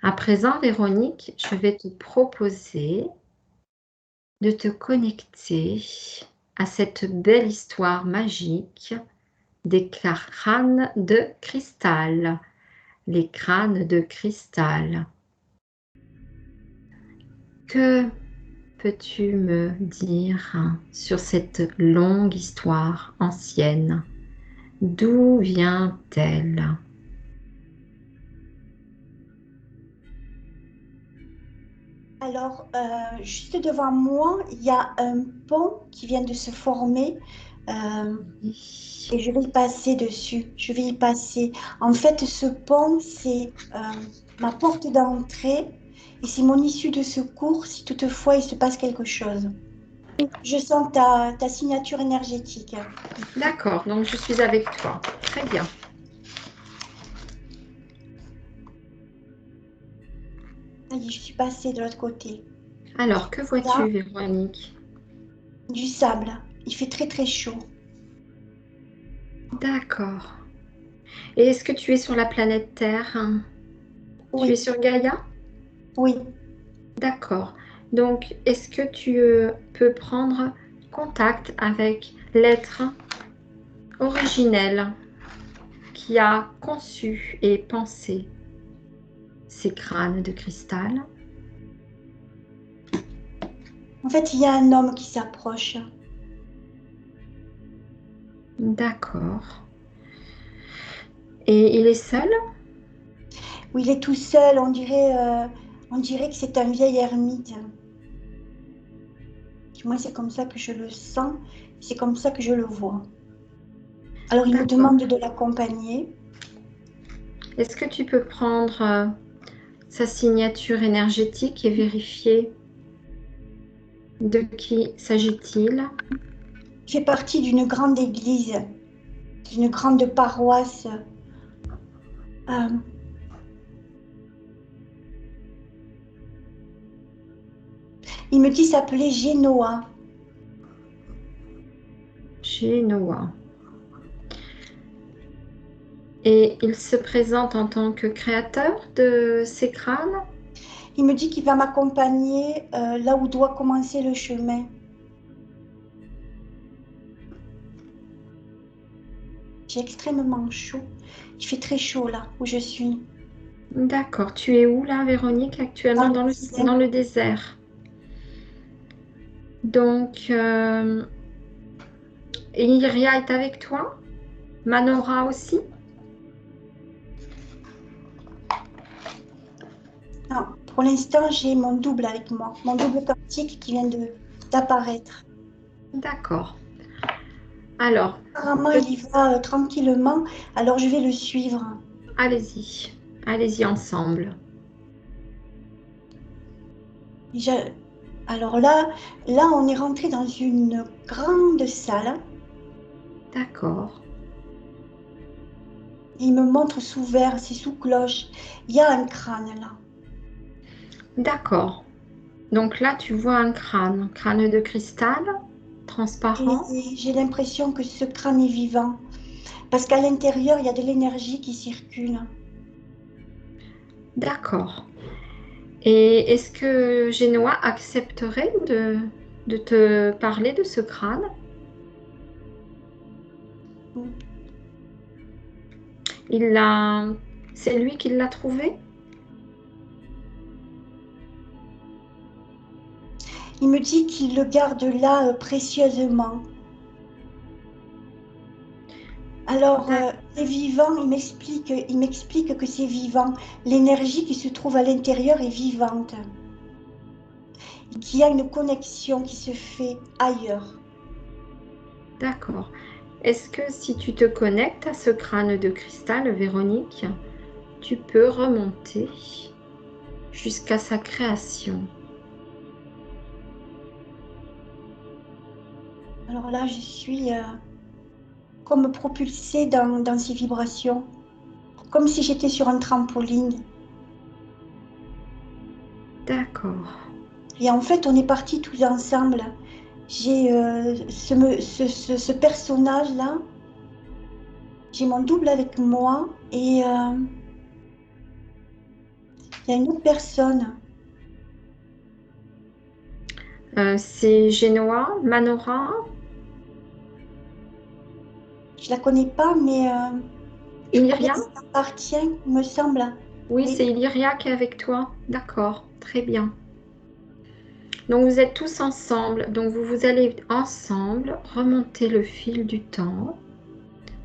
À présent, Véronique, je vais te proposer de te connecter à cette belle histoire magique des crânes de cristal. Les crânes de cristal. Que peux-tu me dire sur cette longue histoire ancienne? D'où vient-elle? Alors, juste devant moi, il y a un pont qui vient de se former et je vais y passer dessus. Je vais y passer. En fait, ce pont, c'est ma porte d'entrée et c'est mon issue de secours si toutefois il se passe quelque chose. Je sens ta signature énergétique. D'accord, donc je suis avec toi. Très bien. Ça y est, je suis passée de l'autre côté. Alors, que vois-tu, Là, Véronique? du sable. Il fait très très chaud. D'accord. Et est-ce que tu es sur la planète Terre? Tu es Oui, sur Gaïa? oui. D'accord. Donc, est-ce que tu peux prendre contact avec l'être originel qui a conçu et pensé ces crânes de cristal? En fait, il y a un homme qui s'approche. D'accord. Et il est seul? Où il est tout seul, on dirait que c'est un vieil ermite. Du moins, c'est comme ça que je le sens, c'est comme ça que je le vois. Alors, il me D'accord. demande de l'accompagner. Est-ce que tu peux prendre sa signature énergétique et vérifier de qui s'agit-il? Il fait partie d'une grande église, d'une grande paroisse. Euh, il me dit s'appeler Genoa. Chez Noah. Et il se présente en tant que créateur de ces crânes? Il me dit qu'il va m'accompagner là où doit commencer le chemin. J'ai extrêmement chaud. Il fait très chaud là où je suis. D'accord. Tu es où là, Véronique, Dans actuellement le dans désert. le désert? Donc, Iria est avec toi? Manora aussi? Non, pour l'instant, j'ai mon double avec moi, mon double quantique qui vient d'apparaître. D'accord. Alors, Apparemment, peut- il y va tranquillement, alors je vais le suivre. allez-y. Allez-y ensemble. Je- Alors là, on est rentré dans une grande salle. D'accord. Il me montre sous verre, c'est sous cloche. Il y a un crâne là. D'accord. Donc là, tu vois un crâne de cristal Et transparent. j'ai l'impression que ce crâne est vivant. Parce qu'à l'intérieur, il y a de l'énergie qui circule. D'accord. Et est-ce que Genoa accepterait de te parler de ce crâne? Il l'a, c'est lui qui l'a trouvé? Il me dit qu'il le garde là précieusement. Alors, D'ac- c'est vivant, il m'explique que c'est vivant. L'énergie qui se trouve à l'intérieur est vivante. Et qu'il y a une connexion qui se fait ailleurs. D'accord. Est-ce que si tu te connectes à ce crâne de cristal, Véronique, tu peux remonter jusqu'à sa création? Alors là, je suis comme propulsée dans ces vibrations, comme si j'étais sur un trampoline. D'accord. Et en fait, on est partis tous ensemble. J'ai ce personnage-là, j'ai mon double avec moi et Il y a une autre personne. C'est Genoa, Manora. Je la connais pas, mais je crois qu'elle Illyria? appartient, me semble. Oui, Oui. c'est Illyria qui est avec toi. D'accord, très bien. Donc vous êtes tous ensemble. Donc vous allez ensemble remonter le fil du temps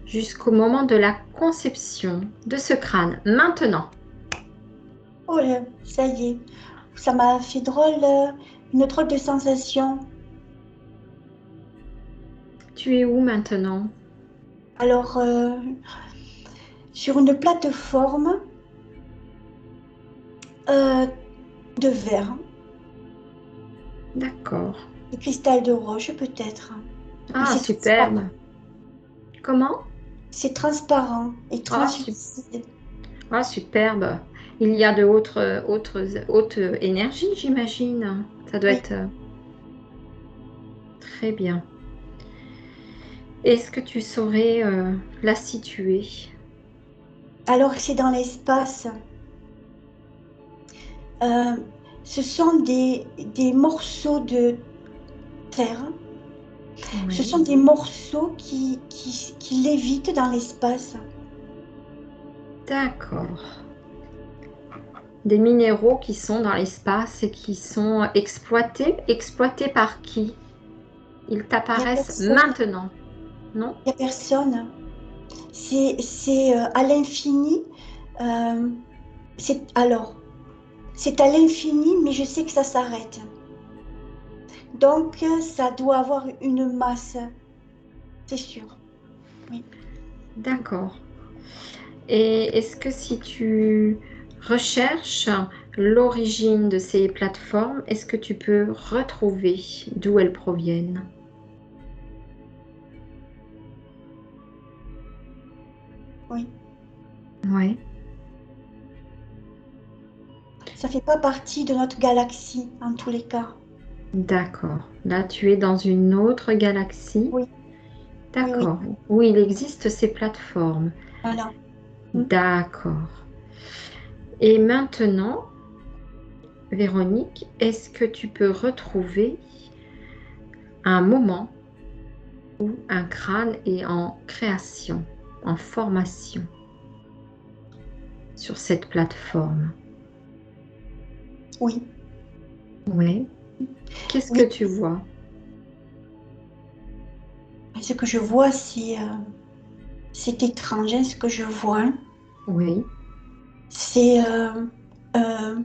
jusqu'au moment de la conception de ce crâne. Maintenant, Oh là, ça y est. Ça m'a fait drôle, une drôle de sensation. tu es où maintenant? Alors, sur une plateforme euh, de verre, D'accord. de cristal de roche peut-être. Mais Ah, c'est transparent. superbe. Comment? C'est transparent et Ah, translucide. ah, superbe. Il y a de hautes énergies, j'imagine. Ça doit Oui. être très bien. Est-ce que tu saurais la situer? Alors que c'est dans l'espace. Euh, Ce sont des morceaux de terre. Ce Oui. sont des morceaux qui lévitent dans l'espace. D'accord. Des minéraux qui sont dans l'espace et qui sont exploités. Exploités par qui? Ils Il n'y a t'apparaissent personne. maintenant, non? Il n'y a personne. C'est à l'infini. Euh, alors, c'est à l'infini, mais je sais que ça s'arrête. Donc, ça doit avoir une masse, c'est sûr. Oui. D'accord. Et est-ce que si tu recherches l'origine de ces plateformes, est-ce que tu peux retrouver d'où elles proviennent? Oui. Oui. Ça fait pas partie de notre galaxie, en tous les cas. D'accord. Là, tu es dans une autre galaxie. Oui, oui, oui. D'accord. Où il existe ces plateformes. Voilà. Hmm. D'accord. Et maintenant, Véronique, est-ce que tu peux retrouver un moment où un crâne est en création, en formation sur cette plateforme? Oui, Oui. Qu'est-ce que oui. tu vois? Ce que je vois, c'est étrange, hein, ce que je vois. Oui. C'est euh,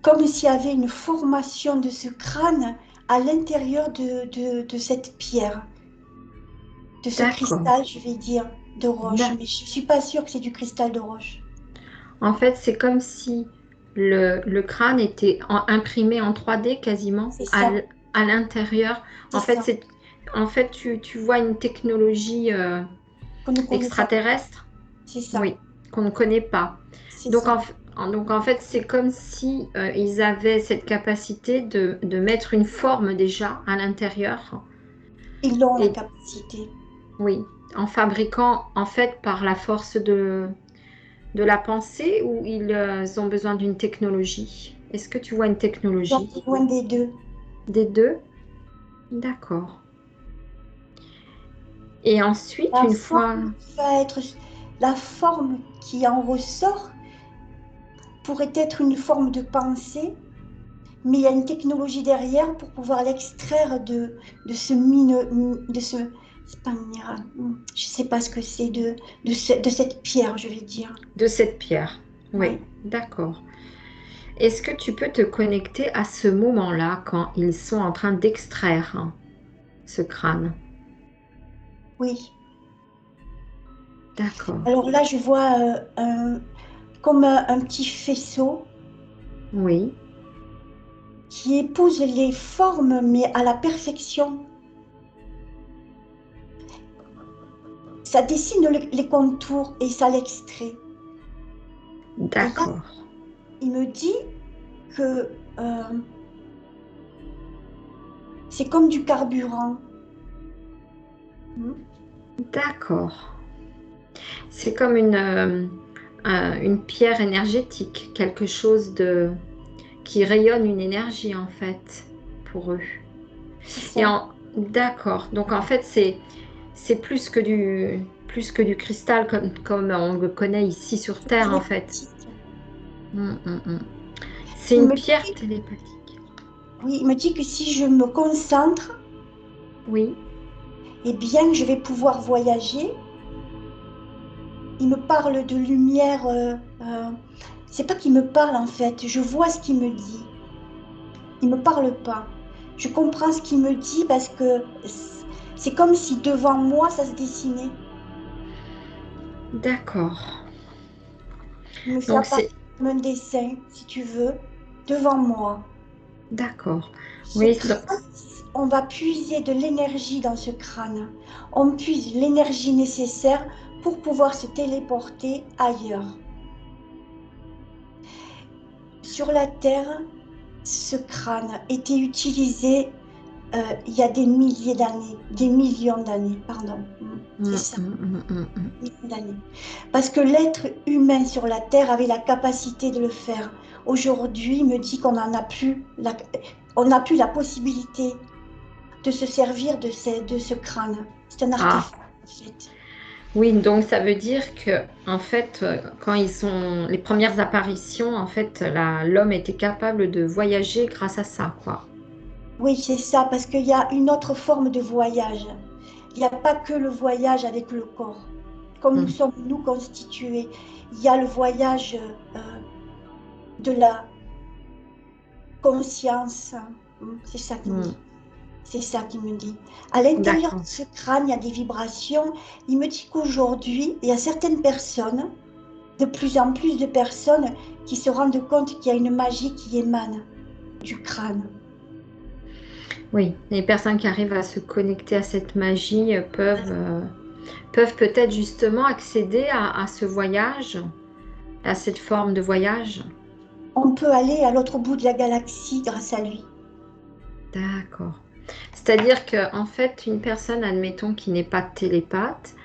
comme s'il y avait une formation de ce crâne à l'intérieur de cette pierre, de ce D'accord. cristal, je vais dire, de roche. D'ac- Mais je ne suis pas sûre que c'est du cristal de roche. En fait, c'est comme si le crâne était imprimé en 3D quasiment C'est ça, à l'intérieur. c'est En fait, ça, tu vois une technologie qu'on ne connaît pas. extraterrestre. C'est ça, Oui, qu'on ne connaît pas. c'est Donc ça. en fait, c'est comme si ils avaient cette capacité de mettre une forme déjà à l'intérieur. Ils l'ont la Et capacité. oui, en fabriquant en fait par la force de la pensée ou ils ont besoin d'une technologie. Est-ce que tu vois une Ils ont technologie besoin des deux. des deux? D'accord. Et ensuite, La une fois, forme qui va être, la forme qui en ressort pourrait être une forme de pensée, mais il y a une technologie derrière pour pouvoir l'extraire de ce de ce, c'est pas un minéral, je sais pas ce que c'est, de cette pierre, je vais dire. de cette pierre. Ouais. Oui, d'accord. Est-ce que tu peux te connecter à ce moment-là quand ils sont en train d'extraire ce crâne? Oui. D'accord. Alors là, je vois comme un petit faisceau Oui, qui épouse les formes, mais à la perfection. Ça dessine les contours et ça l'extrait. Et là, d'accord. il me dit que c'est comme du carburant. Hmm. D'accord. C'est comme une pierre énergétique, quelque chose qui rayonne une énergie en fait pour eux. C'est ça. D'accord. Donc en fait, c'est plus que du cristal comme on le connaît ici sur C'est Terre en fait. télépathique. C'est Il une me pierre dit, télépathique. oui, il me dit que si je me concentre, Oui, eh bien, je vais pouvoir voyager. Il me parle de lumière. C'est pas qu'il me parle en fait. Je vois ce qu'il me dit. Il me parle pas. Je comprends ce qu'il me dit parce que c'est comme si devant moi ça se dessinait. d'accord. Il me fait Donc apparaître c'est comme un dessin, si tu veux, devant moi. d'accord. Ce Oui, crâne, on va puiser de l'énergie dans ce crâne. On puise l'énergie nécessaire pour pouvoir se téléporter ailleurs. Sur la Terre, ce crâne était utilisé il y a des milliers d'années, des millions d'années, pardon. C'est ça, des millions d'années. Parce que l'être humain sur la Terre avait la capacité de le faire. Aujourd'hui, il me dit qu'on n'en a plus on n'a plus la possibilité de se servir de ce crâne. C'est un Ah, artefact, en fait. oui, donc ça veut dire que en fait, quand ils sont les premières apparitions, en fait, l'homme était capable de voyager grâce à ça, quoi. Oui, c'est ça, parce qu'il y a une autre forme de voyage. Il n'y a pas que le voyage avec le corps, comme nous Hmm, sommes nous constitués. Il y a le voyage de la conscience. C'est ça qu'il me hmm, dit. C'est ça qu'il me dit. À l'intérieur de d'accord. ce crâne, il y a des vibrations. Il me dit qu'aujourd'hui, il y a certaines personnes, de plus en plus de personnes, qui se rendent compte qu'il y a une magie qui émane du crâne. Oui, les personnes qui arrivent à se connecter à cette magie peuvent peut-être justement accéder à ce voyage, à cette forme de voyage. On peut aller à l'autre bout de la galaxie grâce à lui. D'accord. C'est-à-dire que en fait, une personne, admettons, qui n'est pas télépathe,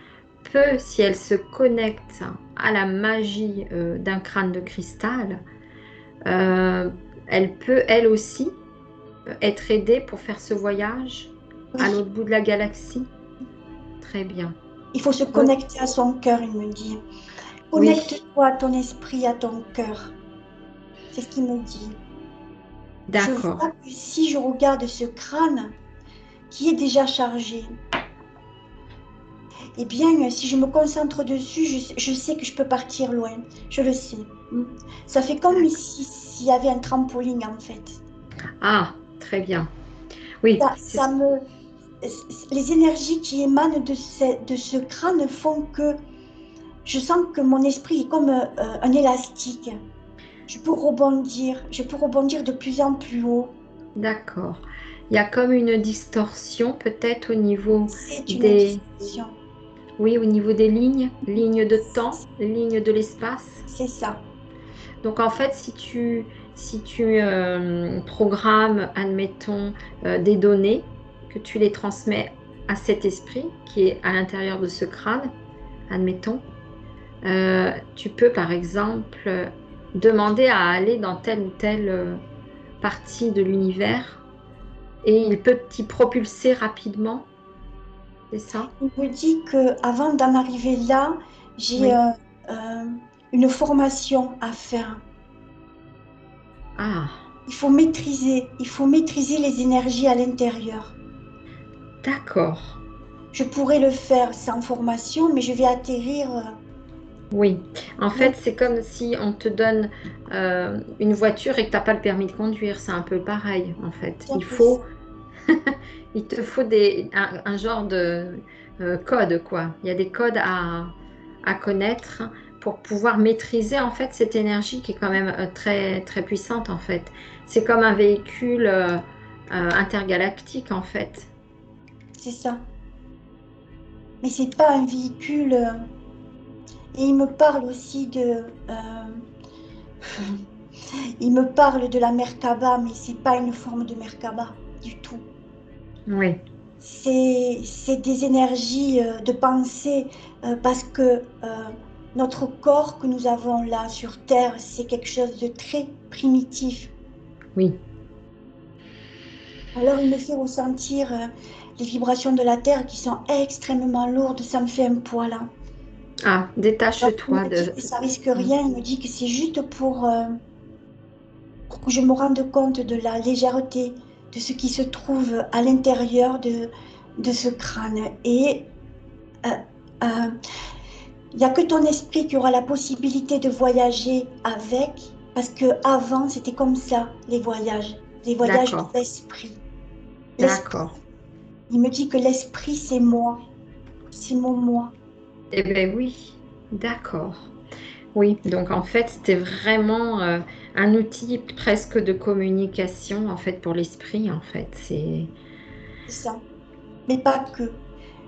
peut, si elle se connecte à la magie d'un crâne de cristal, euh, elle peut, elle aussi, être aidée pour faire ce voyage à Oui, l'autre bout de la galaxie. Très bien. il faut se Donc, connecter à son cœur, il me dit. oui, Connecte-toi à ton esprit, à ton cœur. C'est ce qu'il me dit. Je d'accord. vois que si je regarde ce crâne qui est déjà chargé, eh bien, si je me concentre dessus, je sais que je peux partir loin. Je le sais. Ça fait comme D'accord. si s'il y avait un trampoline, en fait. Ah, très bien. Oui, Ça me... Les énergies qui émanent de ce crâne font que je sens que mon esprit est comme un élastique. Je peux rebondir de plus en plus haut. d'accord. Il y a comme une distorsion peut-être au niveau C'est une des, distorsion. oui, au niveau des lignes de temps, lignes de l'espace. C'est ça. Donc en fait, si tu programmes, admettons, des données, que tu les transmets à cet esprit qui est à l'intérieur de ce crâne, admettons, tu peux par exemple demander à aller dans telle ou telle partie de l'univers et il peut t'y propulser rapidement, c'est ça? Il me dit que avant d'en arriver là, j'ai Oui. euh, une formation à faire. Ah, Il faut maîtriser les énergies à l'intérieur. d'accord. Je pourrais le faire sans formation, mais je vais atterrir. Oui, en Bien, fait, c'est comme si on te donne une voiture et que tu n'as pas le permis de conduire. C'est un peu pareil, en fait. c'est un peu ça. Il te faut un genre de code, quoi. Il y a des codes à connaître pour pouvoir maîtriser, en fait, cette énergie qui est quand même très, très puissante, en fait. C'est comme un véhicule intergalactique, en fait. C'est ça. Mais c'est pas un véhicule. Et il me parle aussi il me parle de la Merkaba, mais c'est pas une forme de Merkaba du tout. Oui, C'est des énergies de pensée parce que notre corps que nous avons là sur Terre, c'est quelque chose de très primitif. Oui. Alors il me fait ressentir les vibrations de la Terre qui sont extrêmement lourdes, ça me fait un poids là. Ah, Alors il détache-toi me dit de... que ça risque rien, il me dit que c'est juste pour que je me rende compte de la légèreté de ce qui se trouve à l'intérieur de ce crâne. Et euh, euh, il n'y a que ton esprit qui aura la possibilité de voyager avec, parce que avant c'était comme ça, les voyages de D'accord, l'esprit. L'esprit, d'accord. il me dit que l'esprit c'est moi, c'est mon moi. Eh bien oui, d'accord. Oui, donc en fait, c'était vraiment un outil presque de communication, en fait, pour l'esprit, en fait. C'est ça. Mais pas que.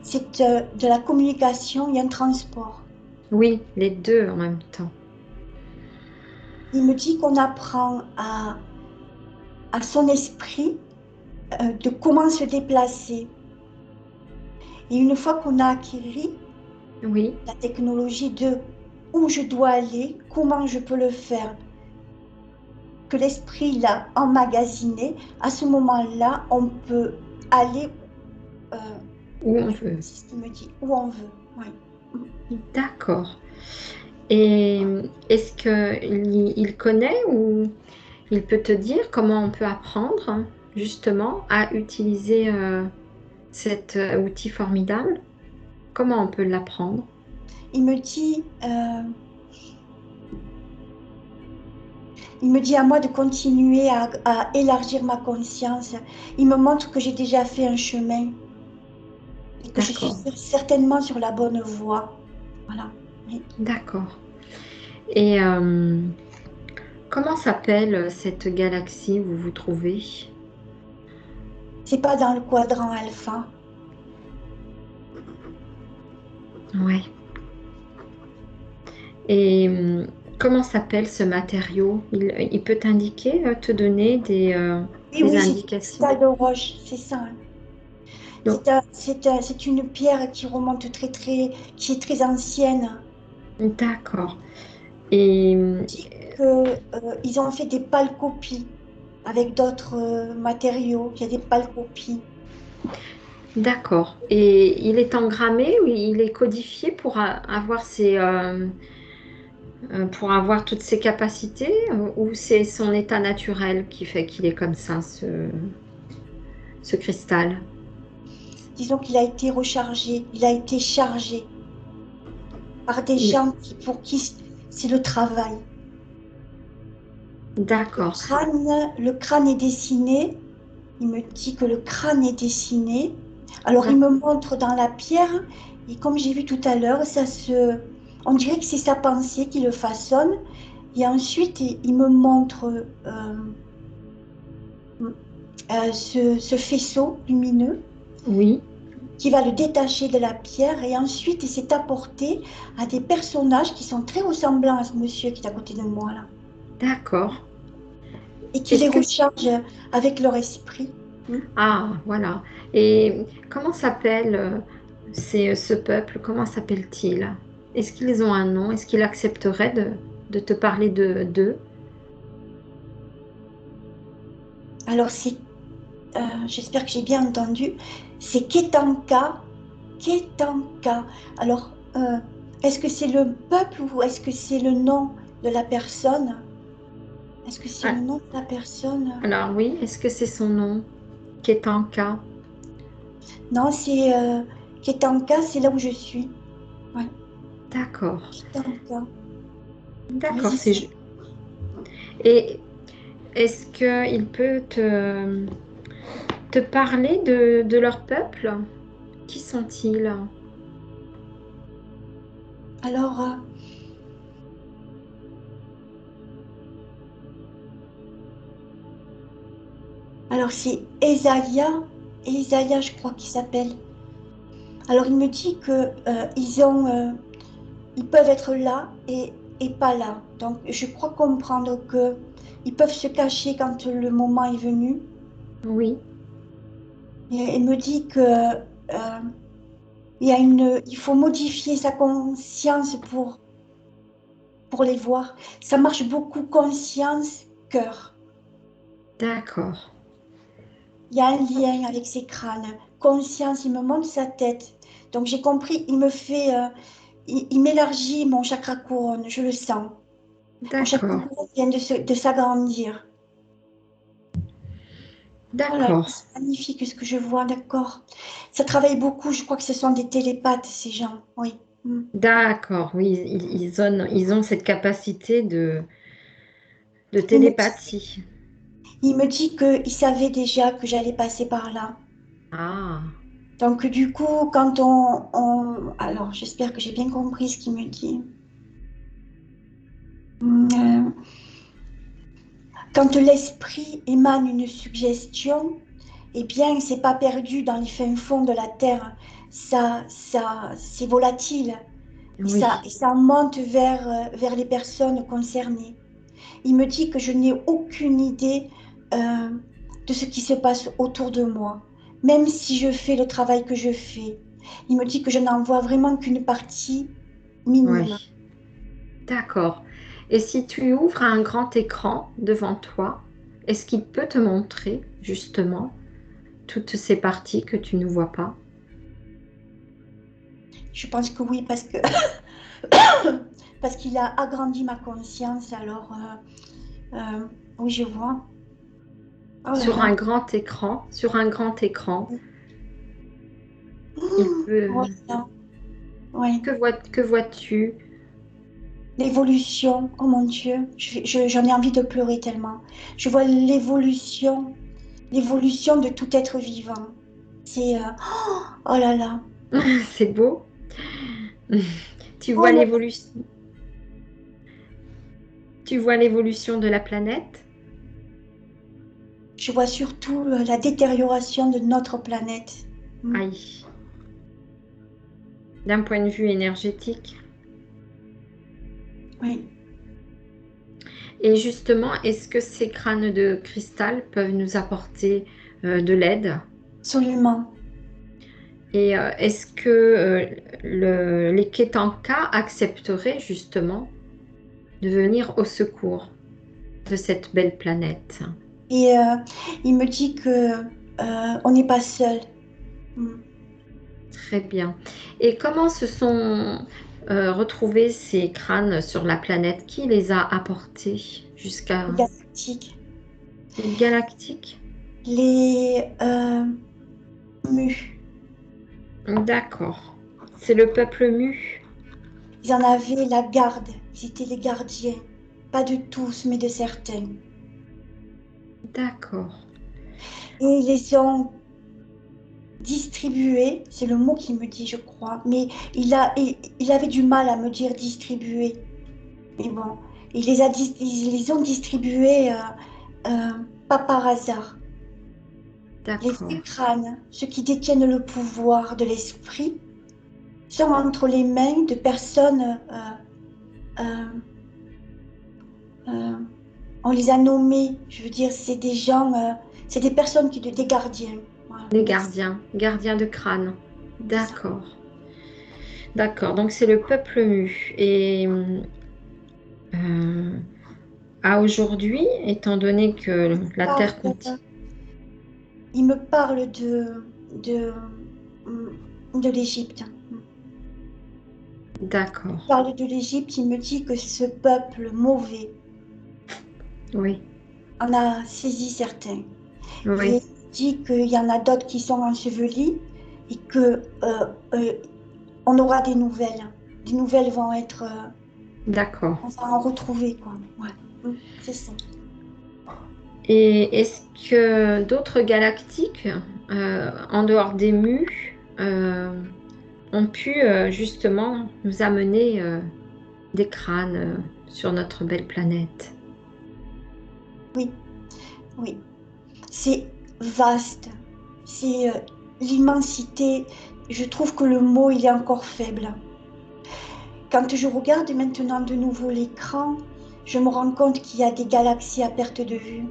C'est de la communication et un transport. Oui, les deux en même temps. Il me dit qu'on apprend à son esprit de comment se déplacer. Et une fois qu'on a acquis Oui, la technologie de où je dois aller, comment je peux le faire, que l'esprit l'a emmagasiné, à ce moment-là, on peut aller, euh, où on oui, veut. c'est ce qu'il me dit, où on veut. Oui. D'accord. Et est-ce qu'il connaît ou il peut te dire comment on peut apprendre justement à utiliser cet outil formidable? Comment on peut l'apprendre? Il me dit à moi de continuer à élargir ma conscience. Il me montre que j'ai déjà fait un chemin et que je suis D'accord, certainement sur la bonne voie. Voilà. Oui. d'accord. Et comment s'appelle cette galaxie où vous vous trouvez? C'est pas dans le quadrant alpha. Ouais. Et comment s'appelle ce matériau? Il peut t'indiquer, te donner Oui, des oui, c'est du indications. cristal de roche, c'est ça. Hein. Donc, C'est une pierre qui remonte qui est très ancienne. d'accord. Et Dit que, ils ont fait des pâles copies avec d'autres matériaux. Il y a des pâles copies. d'accord. Et il est engrammé ou il est codifié pour avoir pour avoir toutes ses capacités ou c'est son état naturel qui fait qu'il est comme ça, ce cristal? Disons qu'il a été rechargé, il a été chargé par des Il- gens pour qui c'est le travail. D'accord. Le crâne est dessiné. Il me dit que le crâne est dessiné. Alors il D'ac- me montre dans la pierre, et comme j'ai vu tout à l'heure, on dirait que c'est sa pensée qui le façonne. Et ensuite, il me montre ce faisceau lumineux Oui, qui va le détacher de la pierre et ensuite il s'est apporté à des personnages qui sont très ressemblants à ce monsieur qui est à côté de moi là d'accord. et qui les Est-ce que... recharge avec leur esprit. Hmm. Ah, voilà. Et comment s'appelle ce peuple? Comment s'appelle-t-il? Est-ce qu'ils ont un nom? Est-ce qu'il accepterait de te parler d'eux? Alors j'espère que j'ai bien entendu, c'est Ketanka, Ketanka. Alors est-ce que c'est le peuple ou est-ce que c'est le nom de la personne? Est-ce que c'est le Ah, nom de la personne? alors oui, est-ce que c'est son nom? Ketanka. Non, c'est Ketanka, c'est là où je suis. Ouais, D'accord. Ketanka. Oui, D'accord, c'est c'est ça. ju- Et est-ce qu'il peut te parler de leur peuple? Qui sont-ils? Alors, alors c'est Esaïa, je crois qu'il s'appelle. Alors il me dit que ils peuvent être là et pas là. Donc je crois comprendre que ils peuvent se cacher quand le moment est venu. Oui, Et il me dit que il faut modifier sa conscience pour les voir. Ça marche beaucoup conscience, cœur. D'accord. Il y a un lien avec ces crânes. Conscience, il me montre sa tête. Donc j'ai compris, il me fait, il m'élargit mon chakra couronne, je le sens. Mon chakra D'accord. couronne vient de s'agrandir. Oh là là, D'accord. c'est magnifique ce que je vois, d'accord. Ça travaille beaucoup, je crois que ce sont des télépathes, ces gens, oui. Mm. D'accord. Oui, ils ont cette capacité de Il me, télépathie. il me dit qu'il savait déjà que j'allais passer par là. Ah, Donc du coup, quand alors j'espère que j'ai bien compris ce qu'il me dit. Euh, Quand l'esprit émane une suggestion, eh bien, c'est pas perdu dans les fins fonds de la terre. C'est volatile oui. et ça monte vers les personnes concernées. Il me dit que je n'ai aucune idée euh, de ce qui se passe autour de moi, même si je fais le travail que je fais. Il me dit que je n'en vois vraiment qu'une partie minime. Oui. D'accord. Et si tu ouvres un grand écran devant toi, est-ce qu'il peut te montrer justement toutes ces parties que tu ne vois pas? Je pense que oui, parce que parce qu'il a agrandi ma conscience. Alors, oui, je vois. Oh là Sur là. un grand écran, sur un grand écran, il Oh peut. là là. Oui. Que vois-tu? L'évolution. Oh mon Dieu. J'en ai envie de pleurer tellement. Je vois l'évolution de tout être vivant. C'est. Oh là là. C'est beau. Tu Oh vois là. l'évolution, tu vois l'évolution de la planète? Je vois surtout la détérioration de notre planète. Mm. Aïe. D'un point de vue énergétique. Oui, Et justement, est-ce que ces crânes de cristal peuvent nous apporter de l'aide? absolument. Et est-ce que les Ketanka accepteraient justement de venir au secours de cette belle planète? Et il me dit que on n'est pas seul. Mm. Très bien. Et comment se sont retrouvés ces crânes sur la planète? Qui les a apportés jusqu'à Galactique. les galactiques? Les mus. D'accord. C'est le peuple mu. Ils en avaient la garde. Ils étaient les gardiens. Pas de tous, mais de certains. D'accord. Et ils les ont distribués. C'est le mot qu'il me dit, je crois. Mais il avait du mal à me dire distribuer. Mais bon, ils les ont distribués pas par hasard. Les D'accord. crânes, ceux qui détiennent le pouvoir de l'esprit, sont entre les mains de personnes. Euh, euh, on les a nommés. Je veux dire, c'est des gens, c'est des personnes des gardiens. Voilà, Les merci. gardiens, gardiens de crâne. C'est ça. D'accord. D'accord. Donc c'est le peuple mu. Et euh, à aujourd'hui, étant donné que la Parle, Terre continue. il me parle de, de l'Égypte. D'accord. Il parle de l'Égypte, il me dit que ce peuple mauvais Oui. en a saisi certains. Et Oui. il dit qu'il y en a d'autres qui sont ensevelis et que on aura des nouvelles. Des nouvelles vont être, D'accord. on va en retrouver quoi. Ouais, c'est ça. Et est-ce que d'autres galactiques, en dehors des mus, ont pu justement nous amener des crânes sur notre belle planète? Oui, oui. C'est vaste. C'est l'immensité. Je trouve que le mot il est encore faible. Quand je regarde maintenant de nouveau l'écran, je me rends compte qu'il y a des galaxies à perte de vue.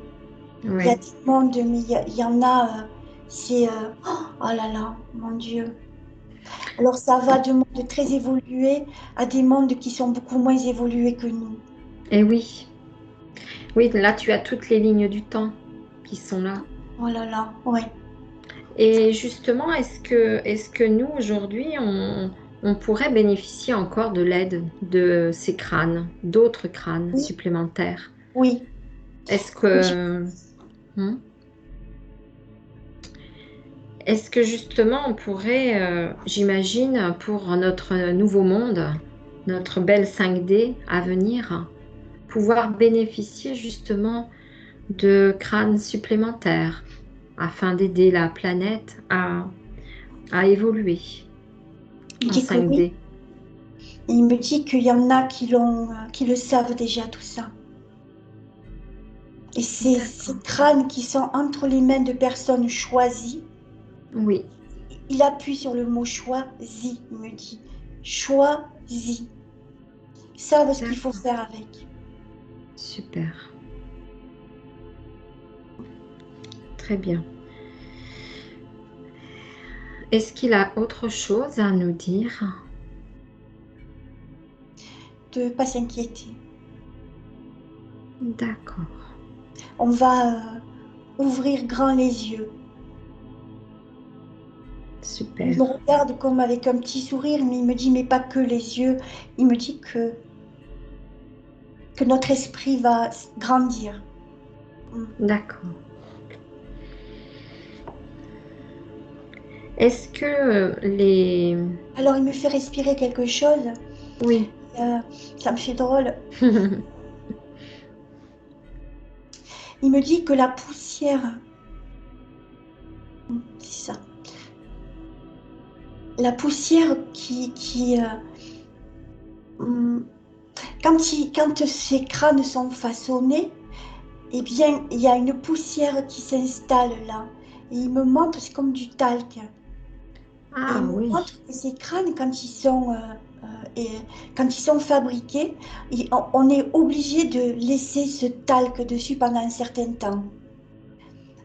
Il y a Oui. des mondes, mais il y en a. C'est. Oh là là, mon Dieu. Alors ça va de mondes très évolués à des mondes qui sont beaucoup moins évolués que nous. Et oui, oui, là tu as toutes les lignes du temps qui sont là. Oh là là, ouais. Et justement, est-ce que nous, aujourd'hui, on pourrait bénéficier encore de l'aide de ces crânes, d'autres crânes Oui, supplémentaires? oui. Est-ce Oui. que, hmm, est-ce que justement, on pourrait, j'imagine, pour notre nouveau monde, notre belle 5D à venir, pouvoir bénéficier justement de crânes supplémentaires afin d'aider la planète à évoluer Il me en dit que oui. 5D? Il me dit qu'il y en a qui le savent déjà tout ça. Et ces D'accord. crânes qui sont entre les mains de personnes choisies, Oui, il appuie sur le mot choisi, il me dit. Choisi. Ils savent ce qu'il faut d'accord. faire avec. Super. Très bien. Est-ce qu'il a autre chose à nous dire? De ne pas s'inquiéter. D'accord. On va ouvrir grand les yeux. Il Super. me regarde comme avec un petit sourire, mais il me dit, mais pas que les yeux. Il me dit que notre esprit va grandir. Mm. D'accord. Est-ce que les... Alors il me fait respirer quelque chose. Oui. Euh, Ça me fait drôle. Il me dit que la poussière, c'est ça, la poussière hum, quand ces crânes sont façonnés, eh bien, il y a une poussière qui s'installe là. Et il me montre, c'est comme du talc. Et il Ah me montre oui. que ces crânes, et, quand ils sont fabriqués, on est obligé de laisser ce talc dessus pendant un certain temps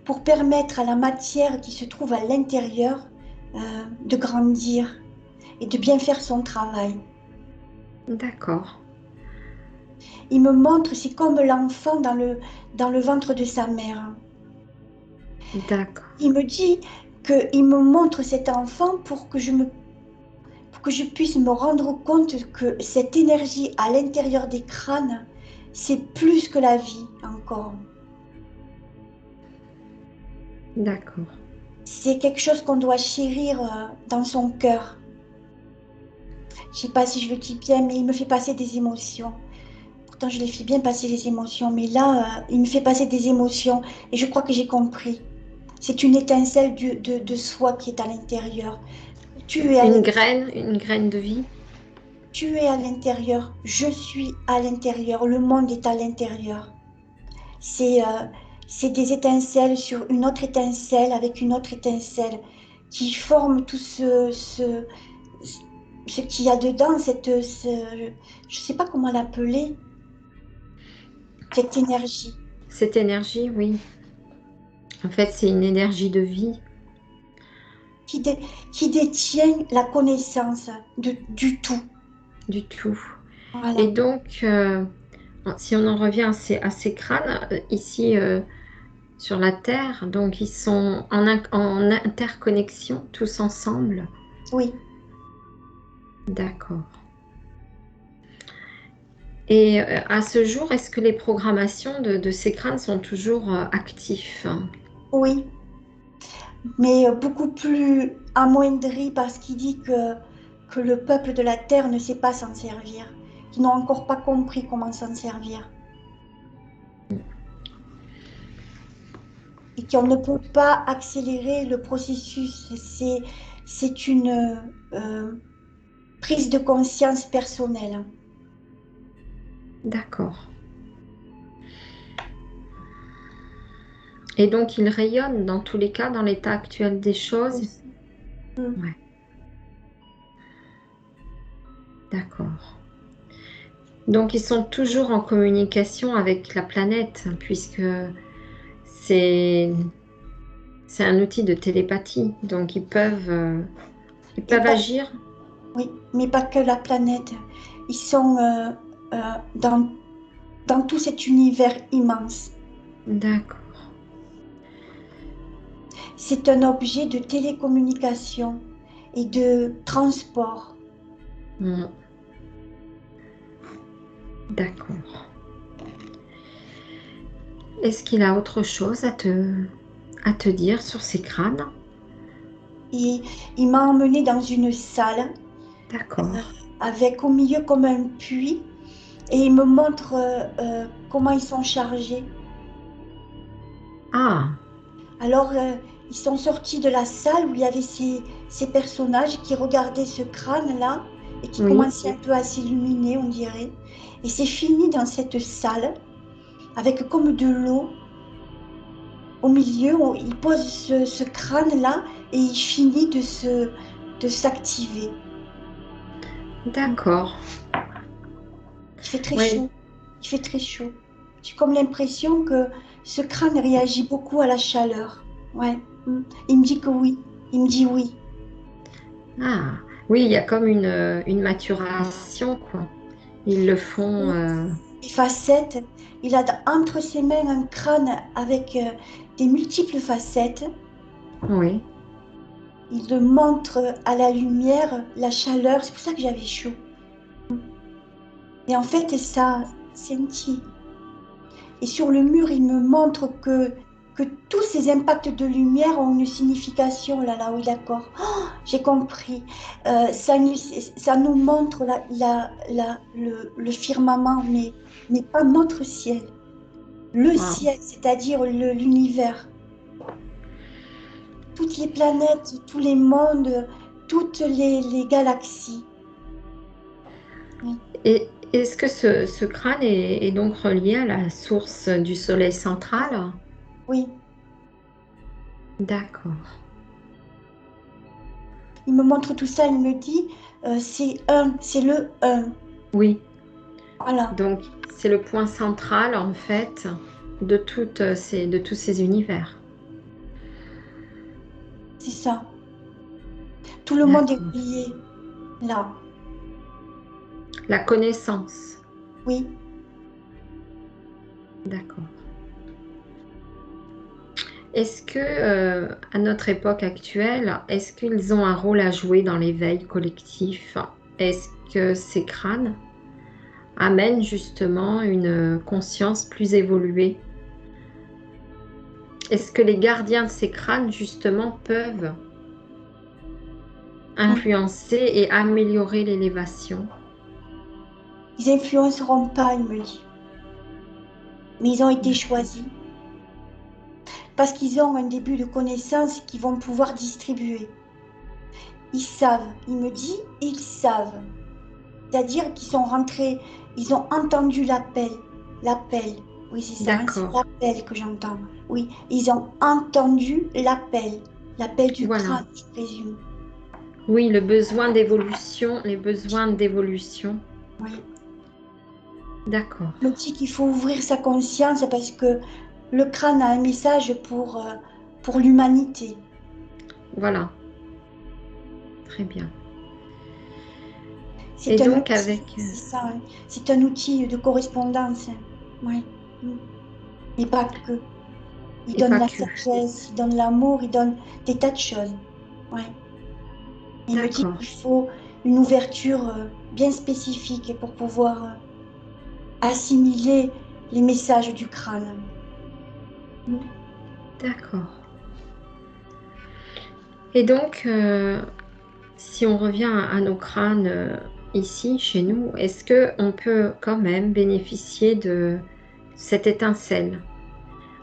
pour permettre à la matière qui se trouve à l'intérieur de grandir et de bien faire son travail. D'accord. Il me montre, c'est comme l'enfant dans le ventre de sa mère. D'accord. Il me dit qu'il me montre cet enfant pour que je puisse me rendre compte que cette énergie à l'intérieur des crânes, c'est plus que la vie encore. D'accord. C'est quelque chose qu'on doit chérir dans son cœur. Je ne sais pas si je le dis bien, mais il me fait passer des émotions. Pourtant, je les fais bien passer les émotions, mais là, il me fait passer des émotions et je crois que j'ai compris. C'est une étincelle de soi qui est à l'intérieur. Tu es à l'intérieur. Une graine de vie? Tu es à l'intérieur. Je suis à l'intérieur. Le monde est à l'intérieur. C'est c'est des étincelles sur une autre étincelle avec une autre étincelle qui forment tout ce qu'il y a dedans, je ne sais pas comment l'appeler, cette énergie Cette énergie, oui. En fait, c'est une énergie de vie, qui, dé- qui détient la connaissance du tout. du tout. Et Voilà. donc, si on en revient à ces crânes, ici sur la Terre, donc ils sont en interconnexion tous ensemble. Oui, D'accord. Et à ce jour, est-ce que les programmations de ces crânes sont toujours actifs? oui, mais beaucoup plus amoindri parce qu'il dit que le peuple de la terre ne sait pas s'en servir, qu'ils n'ont encore pas compris comment s'en servir et qu'on ne peut pas accélérer le processus. C'est une prise de conscience personnelle. D'accord. Et donc, ils rayonnent dans tous les cas, dans l'état actuel des choses? Oui. Mm. Ouais, d'accord. Donc, ils sont toujours en communication avec la planète, puisque c'est c'est un outil de télépathie. Donc, ils peuvent Ils Et peuvent pas, agir? oui, mais pas que la planète. Ils sont dans, dans tout cet univers immense. D'accord. C'est un objet de télécommunication et de transport. Hmm. D'accord. Est-ce qu'il a autre chose à te dire sur ces crânes? Et il m'a emmené dans une salle D'accord. avec au milieu comme un puits et il me montre comment ils sont chargés. Ah, Alors, ils sont sortis de la salle où il y avait ces personnages qui regardaient ce crâne-là et qui oui. commençaient un peu à s'illuminer, on dirait. Et c'est fini dans cette salle avec comme de l'eau au milieu. Il pose ce crâne-là et il finit de s'activer. D'accord. Il fait très Oui. chaud. Il fait très chaud. J'ai comme l'impression que ce crâne réagit beaucoup à la chaleur. Ouais. Il me dit que oui. Il me dit oui. Ah, oui, il y a comme une maturation, quoi. Ils le font. Les facettes. Il a entre ses mains un crâne avec des multiples facettes. Oui. Il le montre à la lumière, la chaleur. C'est pour ça que j'avais chaud. Et en fait, ça scintille. Et sur le mur, il me montre que tous ces impacts de lumière ont une signification. Là, là, oui, d'accord. Oh, j'ai compris. Ça nous montre le firmament, mais pas notre ciel. Le Ah, ciel, c'est-à-dire l'univers. Toutes les planètes, tous les mondes, toutes les galaxies. Oui. et est-ce que ce crâne est donc relié à la source du soleil central? Oui. D'accord. Il me montre tout ça, il me dit, c'est le un. Oui. Voilà, Donc, c'est le point central, en fait, de tous ces univers. c'est ça. Tout le monde est D'accord. relié là. La connaissance. Oui. D'accord. Est-ce que, à notre époque actuelle, est-ce qu'ils ont un rôle à jouer dans l'éveil collectif? Est-ce que ces crânes amènent justement une conscience plus évoluée? Est-ce que les gardiens de ces crânes, justement, peuvent Mm. influencer et améliorer l'élévation? Ils influenceront pas, il me dit. Mais ils ont été choisis parce qu'ils ont un début de connaissances qu'ils vont pouvoir distribuer. Ils savent, il me dit, ils savent. C'est-à-dire qu'ils sont rentrés, ils ont entendu l'appel. L'appel. Oui, c'est ça, hein, c'est D'accord. l'appel que j'entends. Oui, ils ont entendu l'appel. L'appel du Voilà. crâne, je présume. Oui, le besoin d'évolution, les besoins d'évolution. Oui. D'accord. Il me dit qu'il faut ouvrir sa conscience parce que le crâne a un message pour l'humanité. Voilà. Très bien. Et C'est un donc outil, avec... c'est ça, hein. C'est un outil de correspondance, hein. Oui. Mm. Mais pas que. Il et donne pas la que. sagesse, il donne l'amour, il donne des tas de choses. Ouais. Il me dit D'accord. qu'il faut une ouverture bien spécifique pour pouvoir assimiler les messages du crâne. Mm. D'accord. Et donc, si on revient à nos crânes ici, chez nous, est-ce que on peut quand même bénéficier de cette étincelle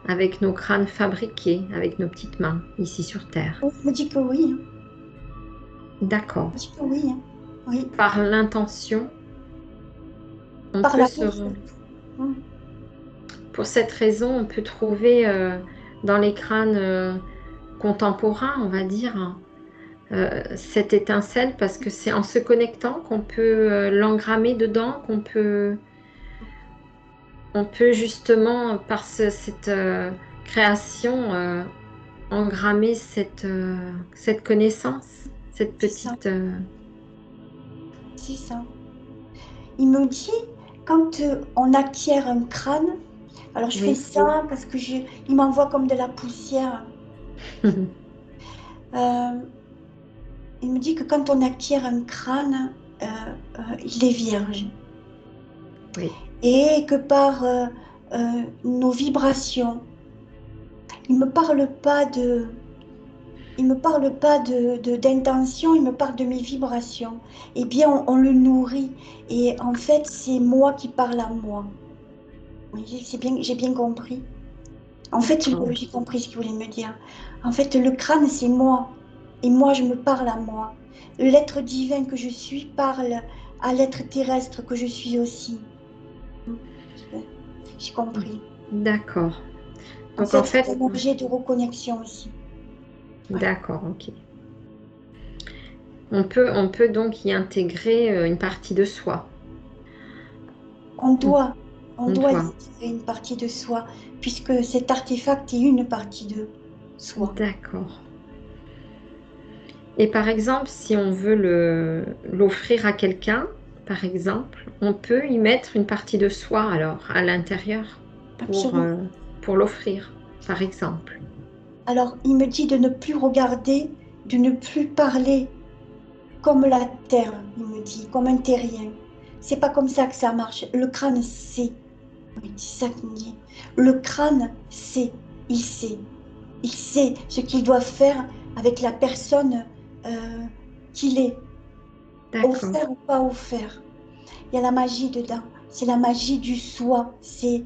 avec nos crânes fabriqués, avec nos petites mains ici sur Terre? Oh, il me dit que oui, hein. D'accord. Il me dit que oui, hein. Oui. Par l'intention, on Par peut l'amour se... surtout. Mm. Pour cette raison, on peut trouver dans les crânes contemporains, on va dire, hein, cette étincelle parce que c'est en se connectant qu'on peut l'engrammer dedans, on peut justement, par cette création, engrammer cette connaissance, cette c'est ça, petite... c'est ça. Il me dit, quand on acquiert un crâne, alors je fais Oui. ça parce que il m'envoie comme de la poussière. Euh, il me dit que quand on acquiert un crâne, il est vierge. Oui, Et que par nos vibrations, il me parle pas il me parle pas d'intention, il me parle de mes vibrations. Eh bien, on le nourrit. Et en fait, c'est moi qui parle à moi. Oui, c'est bien, j'ai bien compris. En fait, d'accord. j'ai compris ce qu'il voulait me dire. En fait, le crâne, c'est moi. Et moi, je me parle à moi. L'être divin que je suis parle à l'être terrestre que je suis aussi. Hmm. J'ai compris. D'accord. En Donc en fait, c'est fait, un objet de reconnexion aussi. Voilà. d'accord, ok. On peut donc y intégrer une partie de soi. On Mm. doit, on On doit y doit. tirer une partie de soi, puisque cet artefact est une partie de soi. D'accord. Et par exemple, si on veut l'offrir à quelqu'un, par exemple, on peut y mettre une partie de soi alors à l'intérieur Absolument. pour l'offrir, par exemple. Alors, il me dit de ne plus regarder, de ne plus parler comme la terre, il me dit, comme un terrien. C'est pas comme ça que ça marche. Le crâne sait. Oui, c'est ça qu'il me dit. Le crâne sait. Il sait. Il sait ce qu'il doit faire avec la personne euh, qu'il est. D'accord, Offert ou pas offert. Il y a la magie dedans. C'est la magie du soi. C'est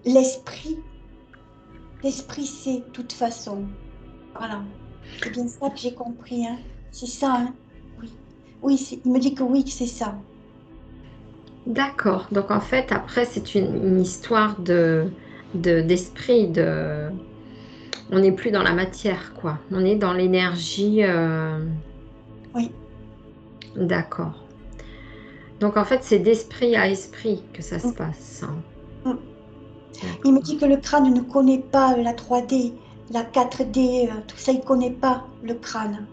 l'esprit. L'esprit sait, de toute façon. Voilà. C'est bien ça que j'ai compris, hein. C'est ça, hein. Oui. Oui, il me dit que oui, que c'est ça. d'accord. Donc en fait, après, c'est une histoire d'esprit, on n'est plus dans la matière, quoi. On est dans l'énergie. Oui. D'accord. Donc en fait, c'est d'esprit à esprit que ça se Mm, passe, hein. mm. Il me dit D'accord. que le crâne ne connaît pas la 3D, la 4D, tout ça, il ne connaît pas le crâne.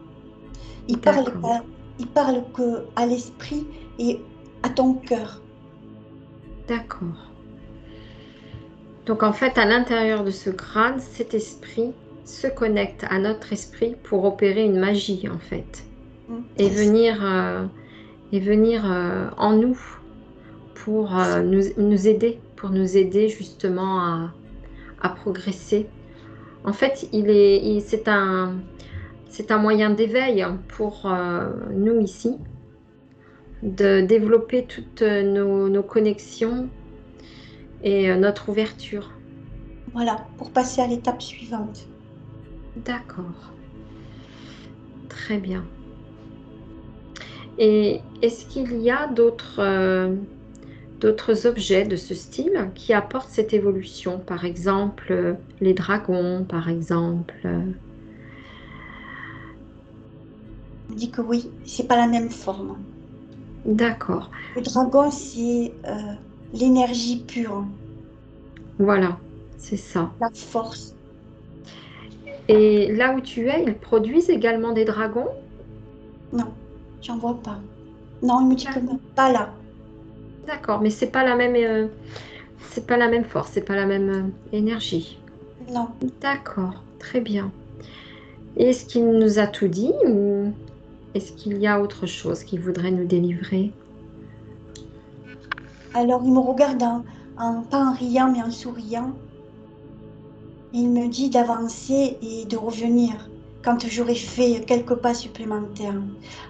Il parle, D'accord. il parle que à l'esprit et à ton cœur. D'accord. Donc en fait, à l'intérieur de ce crâne, cet esprit se connecte à notre esprit pour opérer une magie, en fait, Mm. et venir, en nous pour pour nous aider justement à progresser. En fait, c'est un moyen d'éveil pour nous ici, de développer toutes nos connexions et notre ouverture. Voilà, pour passer à l'étape suivante. D'accord, très bien. Et est-ce qu'il y a d'autres objets de ce style qui apportent cette évolution? Par exemple, les dragons, par exemple. Il me dit que oui, c'est pas la même forme. D'accord, Le dragon, c'est l'énergie pure, voilà, c'est ça. la force. Et là où tu es, ils produisent également des dragons? Non, j'en vois pas. Non, il me dit que non, pas là. D'accord, mais c'est pas la même force, c'est pas la même énergie. Non. D'accord, très bien. Est-ce qu'il nous a tout dit ou est-ce qu'il y a autre chose qu'il voudrait nous délivrer? Alors il me regarde pas en riant, mais en souriant. Et il me dit d'avancer et de revenir quand j'aurai fait quelques pas supplémentaires.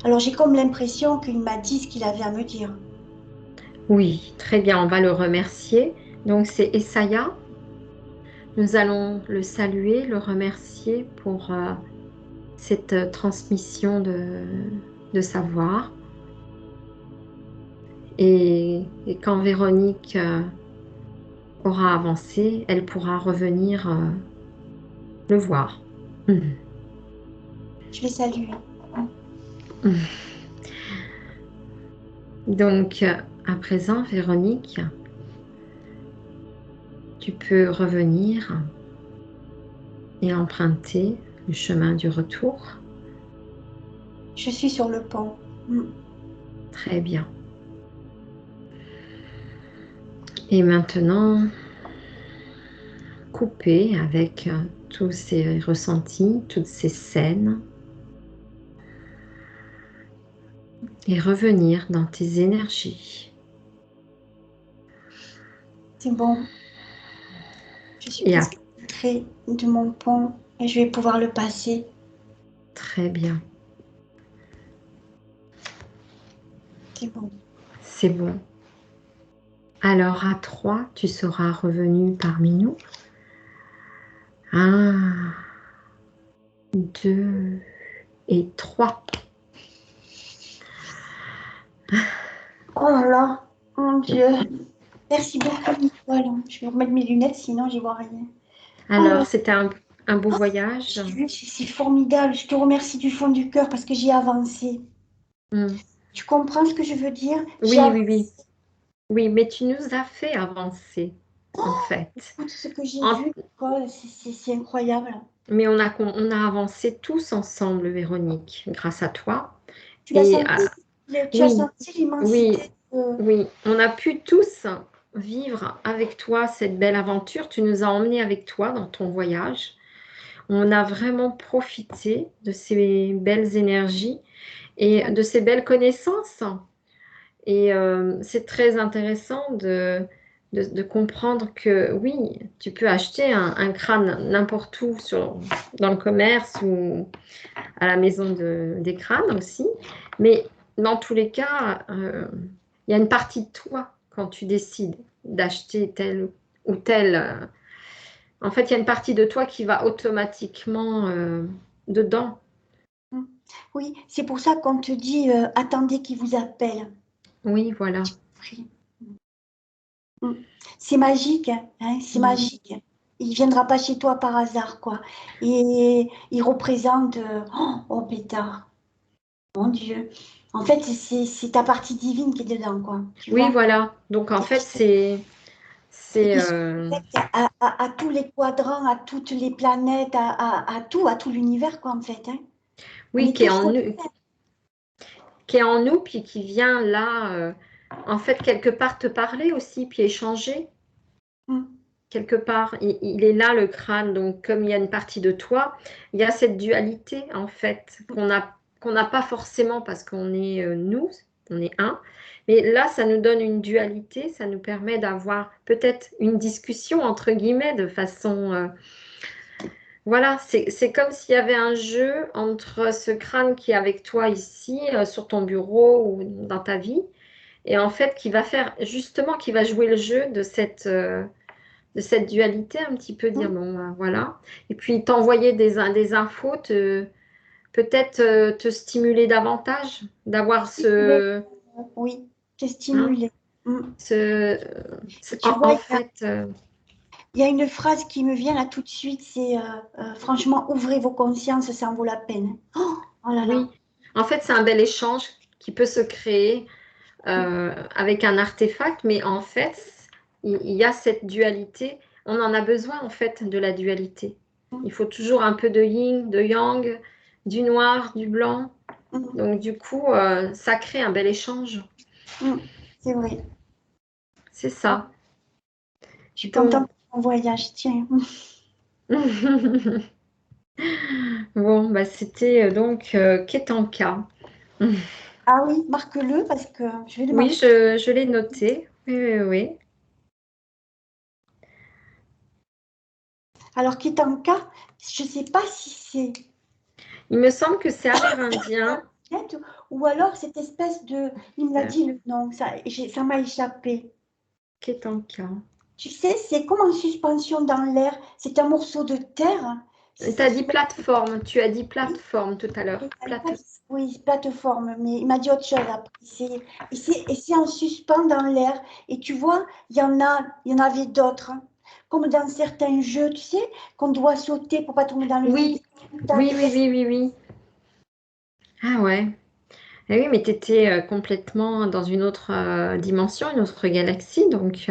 Alors j'ai comme l'impression qu'il m'a dit ce qu'il avait à me dire. Oui, très bien, on va le remercier. Donc c'est Essaya. Nous allons le saluer, le remercier pour cette transmission de savoir. Et quand Véronique aura avancé, elle pourra revenir le voir. Je l'ai salué. Donc, à présent, Véronique, tu peux revenir et emprunter le chemin du retour. Je suis sur le pont. Très bien. Et maintenant, couper avec tous ces ressentis, toutes ces scènes et revenir dans tes énergies. C'est bon. Je suis Et presque près de mon pont et je vais pouvoir le passer. très bien. C'est bon. C'est bon. Alors à 3, tu seras revenu parmi nous. 1, 2 et 3. Oh là là, mon Dieu. Merci beaucoup, Nicole. Je vais remettre mes lunettes, sinon j'y vois rien. Oh là Alors, là, c'était un beau voyage. c'est formidable. Je te remercie du fond du cœur parce que j'ai avancé. Hmm. Tu comprends ce que je veux dire? J'ai Oui, avancé. oui, oui. Oui, mais tu nous as fait avancer, en fait. Tout ce que j'ai En- vu, Nicole, c'est incroyable. mais on a avancé tous ensemble, Véronique, grâce à toi. Tu l'as Et senti? Tu as oui, senti l'immensité oui, de... oui, on a pu tous vivre avec toi cette belle aventure. Tu nous as emmenés avec toi dans ton voyage. On a vraiment profité de ces belles énergies et de ces belles connaissances. Et c'est très intéressant de comprendre que oui, tu peux acheter un crâne n'importe où dans le commerce ou à la maison des crânes aussi. Mais dans tous les cas, il y a une partie de toi quand tu décides d'acheter tel ou tel. En fait, il y a une partie de toi qui va automatiquement dedans. Oui, c'est pour ça qu'on te dit attendez qu'il vous appelle. Oui, voilà. Mm. C'est magique, hein, c'est Mm. magique. Il viendra pas chez toi par hasard, quoi. Et il représente, oh pétard, mon Dieu. En fait, c'est ta partie divine qui est dedans, quoi. Tu Oui, vois? voilà. Donc en Et fait, c'est il se connecte à tous les quadrants, à toutes les planètes, à tout l'univers, quoi, en fait. Hein. On oui, est tous reliés. qui est en nous, puis qui vient là, en fait, quelque part te parler aussi, puis échanger. Mm. Quelque part, il est là le crâne, donc comme il y a une partie de toi, il y a cette dualité en fait qu'on n'a pas forcément parce qu'on est nous, on est un, mais là ça nous donne une dualité, ça nous permet d'avoir peut-être une discussion entre guillemets de façon, voilà, c'est comme s'il y avait un jeu entre ce crâne qui est avec toi ici sur ton bureau ou dans ta vie, et en fait qui va faire justement qui va jouer le jeu de cette dualité, un petit peu dire, Mm. bon, ben, voilà. Et puis t'envoyer des infos, peut-être te stimuler davantage, d'avoir Oui, t'es hein, stimulé. Mm. ce, Et tu vois, en fait, il y a une phrase qui me vient là tout de suite, c'est franchement, ouvrez vos consciences, ça en vaut la peine. Oh, oh là là. oui, en fait, c'est un bel échange qui peut se créer avec un artefact, mais en fait, il y a cette dualité. On en a besoin, en fait, de la dualité. Il faut toujours un peu de yin, de yang, du noir, du blanc. Mm, Donc, du coup, ça crée un bel échange. mm, c'est vrai. C'est ça. Je suis contente Donc, de mon voyage, tiens. bon, bah, c'était donc Ketanka. Ah oui, marque-le parce que je vais le Oui, marquer. je l'ai noté. Oui, oui, oui. Alors, Kitanka, je ne sais pas si c'est Il me semble que c'est amérindien. net ou alors cette espèce de... Il me l'a dit le nom, ça m'a échappé. Ketanka. Tu sais, c'est comme en suspension dans l'air. C'est un morceau de terre. Tu as dit plateforme. Tu as dit plateforme tout à l'heure. Oui, plateforme, mais il m'a dit autre chose après. Et c'est en suspens dans l'air. Et tu vois, il y en avait d'autres. Hein. Comme dans certains jeux, tu sais, qu'on doit sauter pour pas tomber dans le vide. Oui, oui, oui, oui, oui, oui. Ah ouais. Ah oui, mais tu étais complètement dans une autre dimension, une autre galaxie. Donc,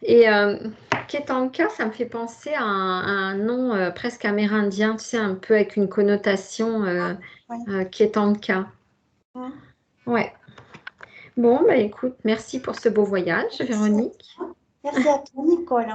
Et Ketanka, ça me fait penser à un nom presque amérindien, tu sais, un peu avec une connotation Ouais. Ketanka. Mm. Ouais. Bon, bah écoute, merci pour ce beau voyage, Merci à Véronique. toi. Merci à toi, Nicole.